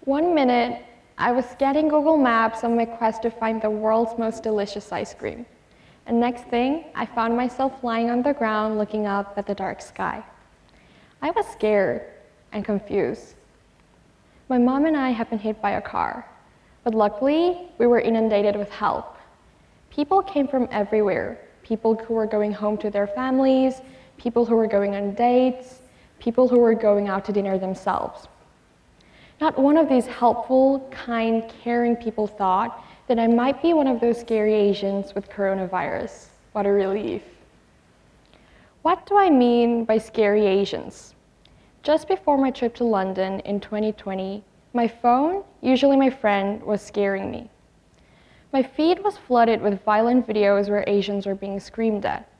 One minute, I was scanning Google Maps on my quest to find the world's most delicious ice cream. And next thing, I found myself lying on the ground looking up at the dark sky. I was scared and confused. My mom and I had been hit by a car, but luckily, we were inundated with help. People came from everywhere. People who were going home to their families, people who were going on dates, people who were going out to dinner themselves. Not one of these helpful, kind, caring people thought that I might be one of those scary Asians with coronavirus. What a relief. What do I mean by scary Asians? Just before my trip to London in 2020, my phone, usually my friend, was scaring me. My feed was flooded with violent videos where Asians were being screamed at.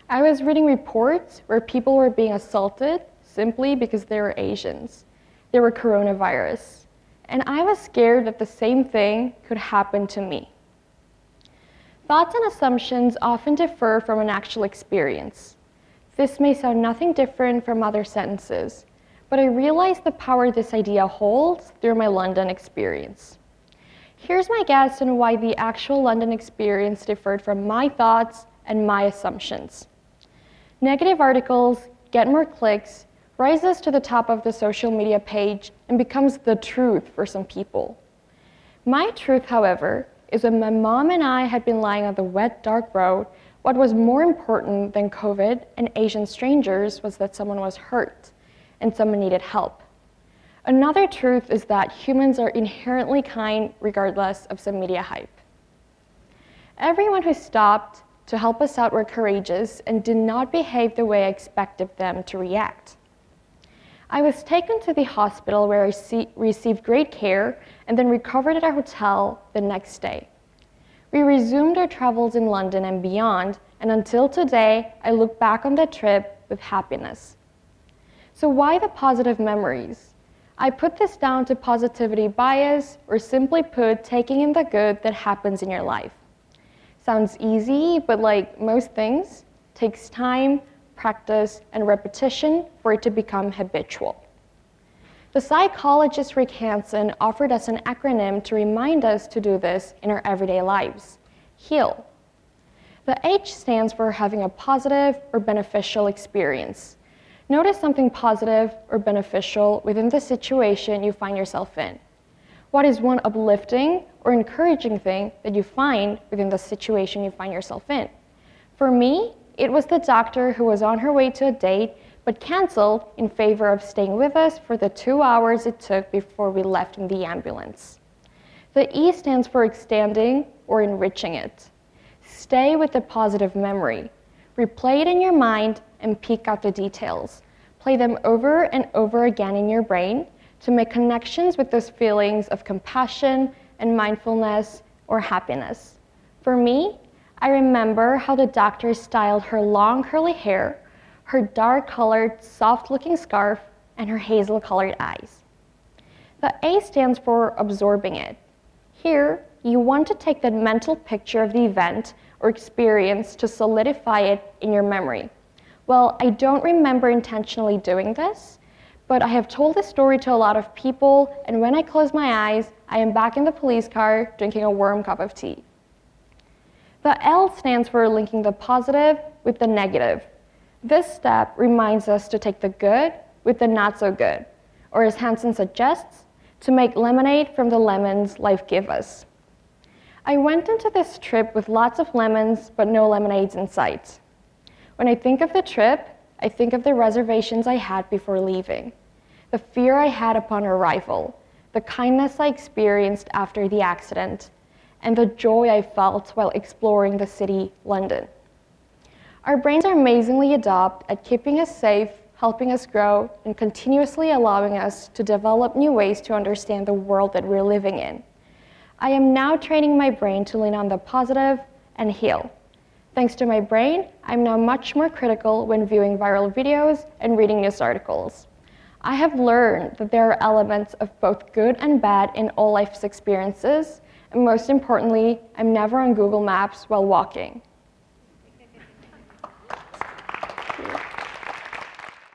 I was reading reports where people were being assaulted simply because they were Asians. They were coronavirus. And I was scared that the same thing could happen to me. Thoughts and assumptions often differ from an actual experience. This may sound nothing different from other sentences, but I realized the power this idea holds through my London experience. Here's my guess on why the actual London experience differed from my thoughts and my assumptions. Negative articles get more clicks, rises to the top of the social media page, and becomes the truth for some people. My truth, however, is when my mom and I had been lying on the wet, dark road, what was more important than COVID and Asian strangers was that someone was hurt and someone needed help. Another truth is that humans are inherently kind regardless of some media hype. Everyone who stopped to help us out were courageous and did not behave the way I expected them to react. I was taken to the hospital where I received great care and then recovered at a hotel the next day. We resumed our travels in London and beyond, and until today, I look back on that trip with happiness. So why the positive memories? I put this down to positivity bias, or simply put, taking in the good that happens in your life. Sounds easy, but like most things, takes time, practice, and repetition for it to become habitual. The psychologist Rick Hansen offered us an acronym to remind us to do this in our everyday lives: HEAL. The H stands for having a positive or beneficial experience. Notice something positive or beneficial within the situation you find yourself in. What is one uplifting or encouraging thing that you find within the situation you find yourself in? For me, it was the doctor who was on her way to a date but canceled in favor of staying with us for the 2 hours it took before we left in the ambulance. The E stands for extending or enriching it. Stay with the positive memory. Replay it in your mind and pick out the details. Play them over and over again in your brain to make connections with those feelings of compassion and mindfulness or happiness. For me, I remember how the doctor styled her long curly hair, her dark-colored, soft-looking scarf, and her hazel-colored eyes. The A stands for absorbing it. Here, you want to take that mental picture of the event or experience to solidify it in your memory. Well, I don't remember intentionally doing this, but I have told this story to a lot of people, and when I close my eyes, I am back in the police car drinking a warm cup of tea. The L stands for linking the positive with the negative. This step reminds us to take the good with the not so good, or as Hansen suggests, to make lemonade from the lemons life gives us. I went into this trip with lots of lemons, but no lemonades in sight. When I think of the trip, I think of the reservations I had before leaving, the fear I had upon arrival, the kindness I experienced after the accident, and the joy I felt while exploring the city, London. Our brains are amazingly adept at keeping us safe, helping us grow, and continuously allowing us to develop new ways to understand the world that we're living in. I am now training my brain to lean on the positive and heal. Thanks to my brain, I'm now much more critical when viewing viral videos and reading news articles. I have learned that there are elements of both good and bad in all life's experiences, and most importantly, I'm never on Google Maps while walking.